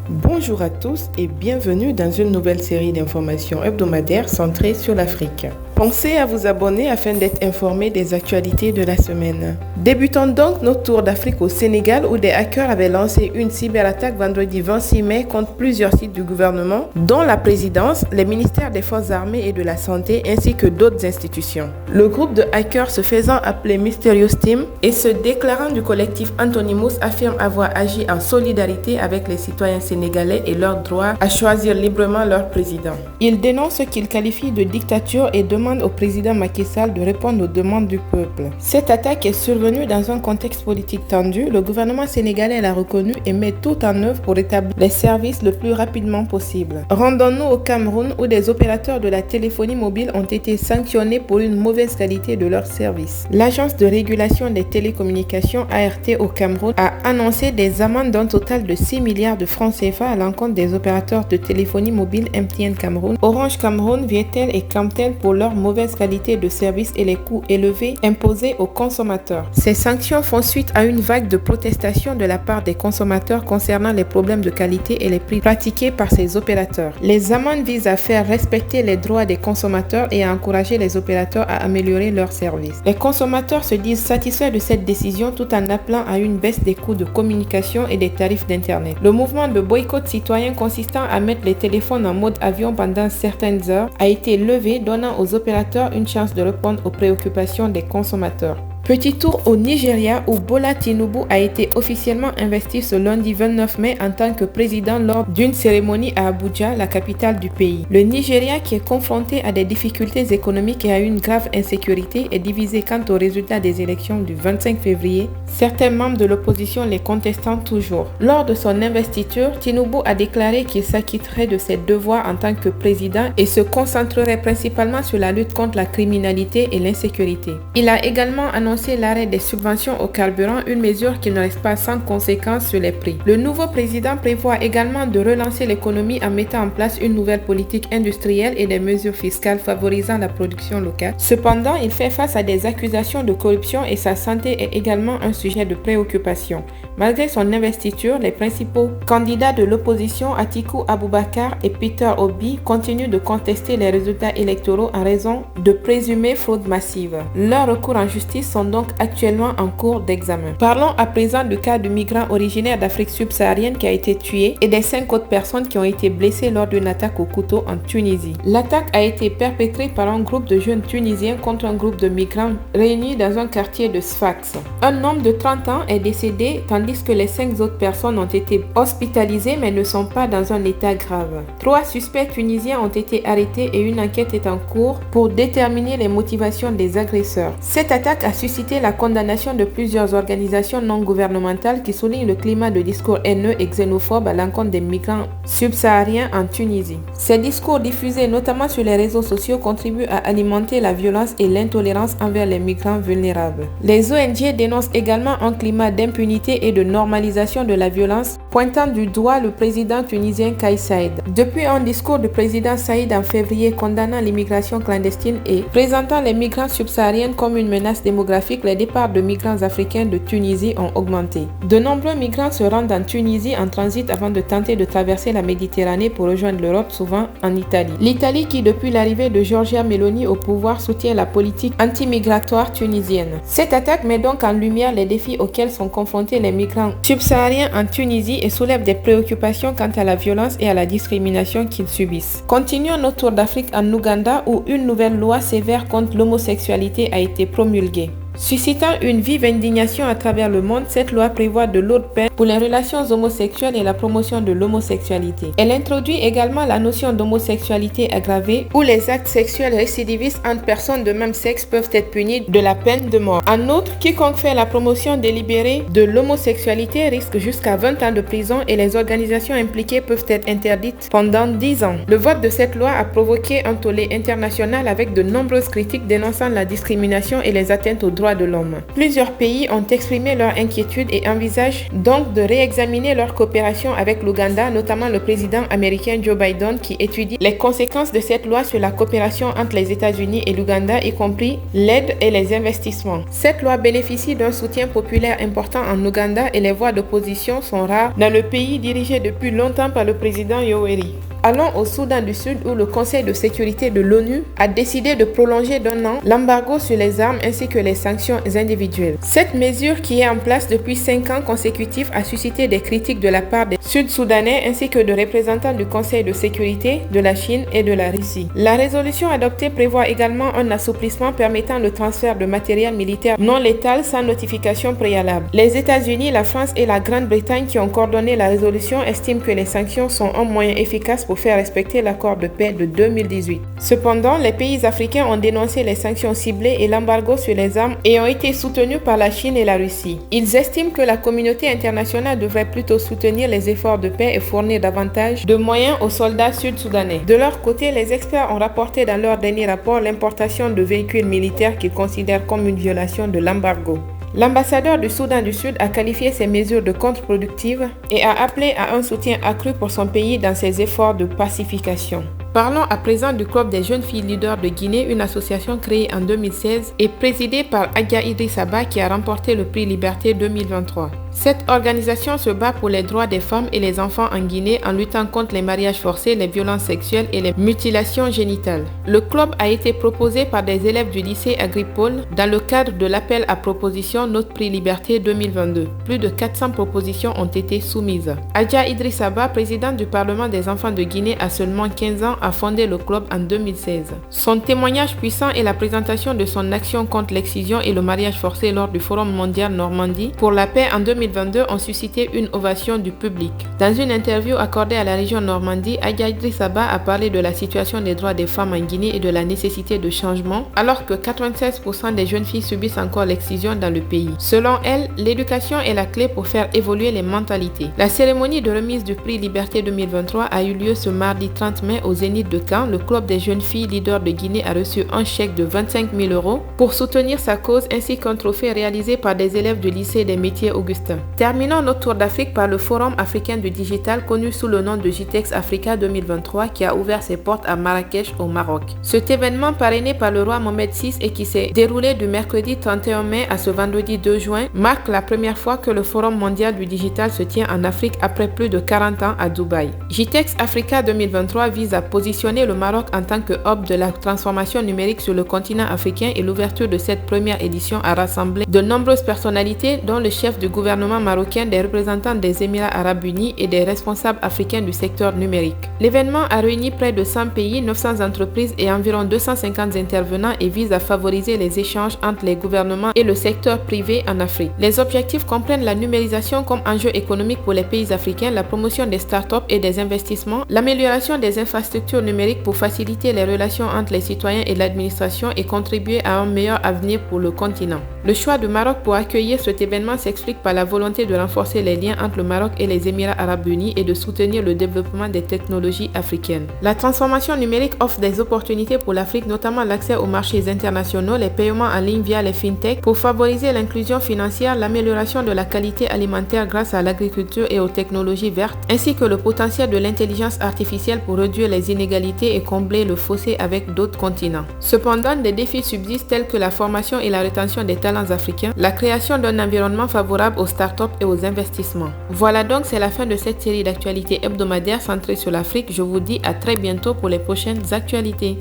Bonjour à tous et bienvenue dans une nouvelle série d'informations hebdomadaires centrées sur l'Afrique. Pensez à vous abonner afin d'être informé des actualités de la semaine. Débutons donc notre tour d'Afrique au Sénégal où des hackers avaient lancé une cyberattaque vendredi 26 mai contre plusieurs sites du gouvernement, dont la présidence, les ministères des Forces armées et de la Santé ainsi que d'autres institutions. Le groupe de hackers se faisant appeler Mysterious Team et se déclarant du collectif Anonymous affirme avoir agi en solidarité avec les citoyens sénégalais et leur droit à choisir librement leur président. Ils dénoncent ce qu'ils qualifient de dictature et demandent au président Macky Sall de répondre aux demandes du peuple. Cette attaque est survenue dans un contexte politique tendu. Le gouvernement sénégalais l'a reconnu et met tout en œuvre pour établir les services le plus rapidement possible. Rendons-nous au Cameroun où des opérateurs de la téléphonie mobile ont été sanctionnés pour une mauvaise qualité de leurs services. L'agence de régulation des télécommunications ART au Cameroun a annoncé des amendes d'un total de 6 milliards de francs CFA à l'encontre des opérateurs de téléphonie mobile MTN Cameroun, Orange Cameroun, Viettel et Camtel pour leur mauvaise qualité de service et les coûts élevés imposés aux consommateurs. Ces sanctions font suite à une vague de protestations de la part des consommateurs concernant les problèmes de qualité et les prix pratiqués par ces opérateurs. Les amendes visent à faire respecter les droits des consommateurs et à encourager les opérateurs à améliorer leurs services. Les consommateurs se disent satisfaits de cette décision tout en appelant à une baisse des coûts de communication et des tarifs d'Internet. Le mouvement de boycott citoyen consistant à mettre les téléphones en mode avion pendant certaines heures a été levé, donnant aux opérateurs une chance de répondre aux préoccupations des consommateurs. Petit tour au Nigeria où Bola Tinubu a été officiellement investi ce lundi 29 mai en tant que président lors d'une cérémonie à Abuja, la capitale du pays. Le Nigeria, qui est confronté à des difficultés économiques et à une grave insécurité, est divisé quant aux résultats des élections du 25 février, certains membres de l'opposition les contestant toujours. Lors de son investiture, Tinubu a déclaré qu'il s'acquitterait de ses devoirs en tant que président et se concentrerait principalement sur la lutte contre la criminalité et l'insécurité. Il a également annoncé l'arrêt des subventions au carburant, une mesure qui ne reste pas sans conséquences sur les prix. Le nouveau président prévoit également de relancer l'économie en mettant en place une nouvelle politique industrielle et des mesures fiscales favorisant la production locale. Cependant, il fait face à des accusations de corruption et sa santé est également un sujet de préoccupation. Malgré son investiture, les principaux candidats de l'opposition, Atiku Abubakar et Peter Obi, continuent de contester les résultats électoraux en raison de présumées fraudes massives. Leurs recours en justice sont donc actuellement en cours d'examen. Parlons à présent du cas du migrant originaire d'Afrique subsaharienne qui a été tué et des 5 autres personnes qui ont été blessées lors d'une attaque au couteau en Tunisie. L'attaque a été perpétrée par un groupe de jeunes Tunisiens contre un groupe de migrants réunis dans un quartier de Sfax. Un homme de 30 ans est décédé tandis que les 5 autres personnes ont été hospitalisées mais ne sont pas dans un état grave. 3 suspects tunisiens ont été arrêtés et une enquête est en cours pour déterminer les motivations des agresseurs. Cette attaque a suscité la condamnation de plusieurs organisations non gouvernementales qui soulignent le climat de discours haineux et xénophobe à l'encontre des migrants subsahariens en Tunisie. Ces discours diffusés notamment sur les réseaux sociaux contribuent à alimenter la violence et l'intolérance envers les migrants vulnérables. Les ONG dénoncent également un climat d'impunité et de normalisation de la violence, pointant du doigt le président tunisien Kais Saied. Depuis un discours du président Saïd en février condamnant l'immigration clandestine et présentant les migrants subsahariens comme une menace démographique, les départs de migrants africains de Tunisie ont augmenté. De nombreux migrants se rendent en Tunisie en transit avant de tenter de traverser la Méditerranée pour rejoindre l'Europe, souvent en Italie. L'Italie qui, depuis l'arrivée de Giorgia Meloni au pouvoir, soutient la politique anti-migratoire tunisienne. Cette attaque met donc en lumière les défis auxquels sont confrontés les migrants subsahariens en Tunisie et soulève des préoccupations quant à la violence et à la discrimination qu'ils subissent. Continuons notre tour d'Afrique en Ouganda où une nouvelle loi sévère contre l'homosexualité a été promulguée. Suscitant une vive indignation à travers le monde, cette loi prévoit de lourdes peines pour les relations homosexuelles et la promotion de l'homosexualité. Elle introduit également la notion d'homosexualité aggravée où les actes sexuels récidivistes entre personnes de même sexe peuvent être punis de la peine de mort. En outre, quiconque fait la promotion délibérée de l'homosexualité risque jusqu'à 20 ans de prison et les organisations impliquées peuvent être interdites pendant 10 ans. Le vote de cette loi a provoqué un tollé international avec de nombreuses critiques dénonçant la discrimination et les atteintes aux droits droits de l'homme. Plusieurs pays ont exprimé leur inquiétude et envisagent donc de réexaminer leur coopération avec l'Ouganda, notamment le président américain Joe Biden qui étudie les conséquences de cette loi sur la coopération entre les États-Unis et l'Ouganda, y compris l'aide et les investissements. Cette loi bénéficie d'un soutien populaire important en Ouganda et les voix d'opposition sont rares dans le pays dirigé depuis longtemps par le président Yoweri. Allons au Soudan du Sud où le Conseil de sécurité de l'ONU a décidé de prolonger d'1 an l'embargo sur les armes ainsi que les sanctions individuelles. Cette mesure qui est en place depuis 5 ans consécutifs a suscité des critiques de la part des Sud-Soudanais ainsi que de représentants du Conseil de sécurité, de la Chine et de la Russie. La résolution adoptée prévoit également un assouplissement permettant le transfert de matériel militaire non létal sans notification préalable. Les États-Unis, la France et la Grande-Bretagne qui ont coordonné la résolution estiment que les sanctions sont un moyen efficace pour faire respecter l'accord de paix de 2018. Cependant, les pays africains ont dénoncé les sanctions ciblées et l'embargo sur les armes et ont été soutenus par la Chine et la Russie. Ils estiment que la communauté internationale devrait plutôt soutenir les efforts de paix et fournir davantage de moyens aux soldats sud-soudanais. De leur côté, les experts ont rapporté dans leur dernier rapport l'importation de véhicules militaires qu'ils considèrent comme une violation de l'embargo. L'ambassadeur du Soudan du Sud a qualifié ces mesures de contre-productives et a appelé à un soutien accru pour son pays dans ses efforts de pacification. Parlons à présent du Club des jeunes filles leaders de Guinée, une association créée en 2016 et présidée par Adja Idrissa Ba qui a remporté le prix Liberté 2023. Cette organisation se bat pour les droits des femmes et les enfants en Guinée en luttant contre les mariages forcés, les violences sexuelles et les mutilations génitales. Le club a été proposé par des élèves du lycée Agripole dans le cadre de l'appel à proposition Notre prix Liberté 2022. Plus de 400 propositions ont été soumises. Adja Idrissa Ba, présidente du Parlement des enfants de Guinée à seulement 15 ans, a fondé le club en 2016. Son témoignage puissant est la présentation de son action contre l'excision et le mariage forcé lors du Forum mondial Normandie pour la paix en 2022 ont suscité une ovation du public. Dans une interview accordée à la région Normandie, Adja Idrissa Ba a parlé de la situation des droits des femmes en Guinée et de la nécessité de changement, alors que 96% des jeunes filles subissent encore l'excision dans le pays. Selon elle, l'éducation est la clé pour faire évoluer les mentalités. La cérémonie de remise du prix Liberté 2023 a eu lieu ce mardi 30 mai au Zénith de Caen. Le club des jeunes filles leaders de Guinée a reçu un chèque de 25 000 € pour soutenir sa cause ainsi qu'un trophée réalisé par des élèves du lycée des métiers Augustin. Terminons notre tour d'Afrique par le Forum africain du digital connu sous le nom de GITEX Africa 2023 qui a ouvert ses portes à Marrakech au Maroc. Cet événement parrainé par le roi Mohamed VI et qui s'est déroulé du mercredi 31 mai à ce vendredi 2 juin marque la première fois que le Forum mondial du digital se tient en Afrique après plus de 40 ans à Dubaï. GITEX Africa 2023 vise à positionner le Maroc en tant que hub de la transformation numérique sur le continent africain et l'ouverture de cette première édition a rassemblé de nombreuses personnalités dont le chef du gouvernement marocain, des représentants des Émirats arabes unis et des responsables africains du secteur numérique. L'événement a réuni près de 100 pays, 900 entreprises et environ 250 intervenants et vise à favoriser les échanges entre les gouvernements et le secteur privé en Afrique. Les objectifs comprennent la numérisation comme enjeu économique pour les pays africains, la promotion des startups et des investissements, l'amélioration des infrastructures numériques pour faciliter les relations entre les citoyens et l'administration et contribuer à un meilleur avenir pour le continent. Le choix du Maroc pour accueillir cet événement s'explique par la volonté de renforcer les liens entre le Maroc et les Émirats arabes unis et de soutenir le développement des technologies africaines. La transformation numérique offre des opportunités pour l'Afrique, notamment l'accès aux marchés internationaux, les paiements en ligne via les fintechs pour favoriser l'inclusion financière, l'amélioration de la qualité alimentaire grâce à l'agriculture et aux technologies vertes, ainsi que le potentiel de l'intelligence artificielle pour réduire les inégalités et combler le fossé avec d'autres continents. Cependant, des défis subsistent tels que la formation et la rétention des talents africains, la création d'un environnement favorable aux startups et aux investissements. Voilà donc, c'est la fin de cette série d'actualités hebdomadaires centrées sur l'Afrique. Je vous dis à très bientôt pour les prochaines actualités.